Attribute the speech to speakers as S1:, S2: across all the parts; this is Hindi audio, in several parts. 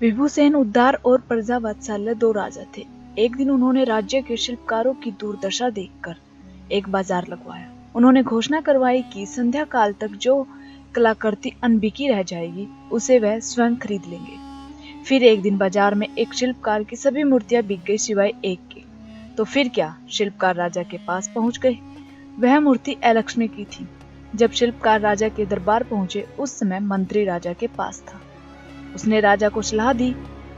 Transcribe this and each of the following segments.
S1: विभूसेन उद्धार और प्रजावत्सल्य दो राजा थे। एक दिन उन्होंने राज्य के शिल्पकारों की दुर्दशा देखकर एक बाजार लगवाया। उन्होंने घोषणा करवाई कि संध्या काल तक जो कलाकृति अनबिकी रह जाएगी उसे वह स्वयं खरीद लेंगे। फिर एक दिन बाजार में एक शिल्पकार की सभी मूर्तियां बिक गई सिवाय एक की। तो फिर क्या, शिल्पकार राजा के पास पहुंच गए। वह मूर्ति अलक्ष्मी की थी। जब शिल्पकार राजा के दरबार पहुंचे उस समय मंत्री राजा के पास था। उसने राजा को सलाह दी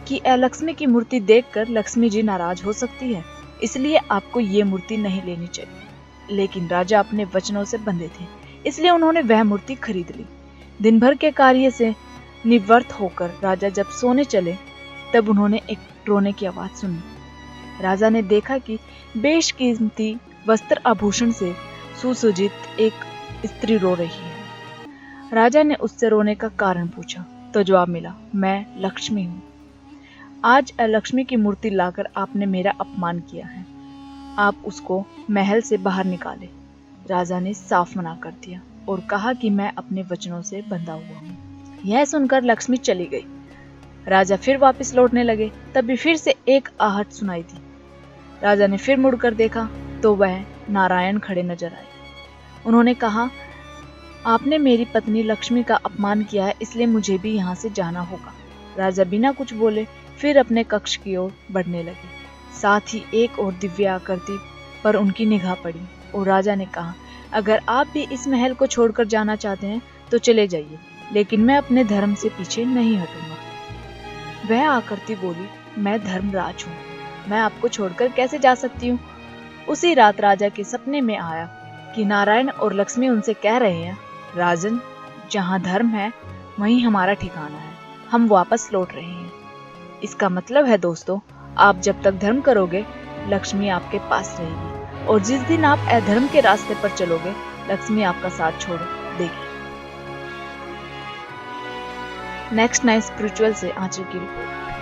S1: कि अलक्ष्मी की मूर्ति देखकर लक्ष्मी जी नाराज हो सकती है, इसलिए आपको ये मूर्ति नहीं लेनी चाहिए। लेकिन राजा अपने वचनों से बंधे थे, इसलिए उन्होंने वह मूर्ति खरीद ली। दिन भर के कार्य से निवृत्त होकर राजा जब सोने चले तब उन्होंने एक रोने की आवाज सुनी। राजा ने देखा कि बेशकीमती वस्त्र आभूषण से सुसज्जित एक स्त्री रो रही है। राजा ने उससे रोने का कारण पूछा तो जवाब मिला, मैं लक्ष्मी हूँ। आज अलक्ष्मी की मूर्ति लाकर आपने मेरा अपमान किया है, आप उसको महल से बाहर निकाले। राजा ने साफ मना कर दिया और कहा कि मैं अपने वचनों से बंधा हुआ हूँ। यह सुनकर लक्ष्मी चली गई। राजा फिर वापस लौटने लगे, तभी फिर से एक आहट सुनाई दी। राजा ने फिर मुड़कर देखा तो वह नारायण खड़े नजर आए। उन्होंने कहा, आपने मेरी पत्नी लक्ष्मी का अपमान किया है, इसलिए मुझे भी यहाँ से जाना होगा। राजा बिना कुछ बोले फिर अपने कक्ष की ओर बढ़ने लगे। साथ ही एक और दिव्य आकृति पर उनकी निगाह पड़ी और राजा ने कहा, अगर आप भी इस महल को छोड़कर जाना चाहते हैं तो चले जाइए, लेकिन मैं अपने धर्म से पीछे नहीं हटूंगा। वह आकृति बोली, मैं धर्मराज हूँ, मैं आपको छोड़कर कैसे जा सकती हूँ। उसी रात राजा के सपने में आया कि नारायण और लक्ष्मी उनसे कह रहे हैं, राजन, जहाँ धर्म है वहीं हमारा ठिकाना है, हम वापस लौट रहे हैं। इसका मतलब है दोस्तों, आप जब तक धर्म करोगे लक्ष्मी आपके पास रहेगी, और जिस दिन आप अधर्म के रास्ते पर चलोगे लक्ष्मी आपका साथ छोड़ देगी। नेक्स्ट नाइट स्पिरिचुअल से आंचल की रिपोर्ट।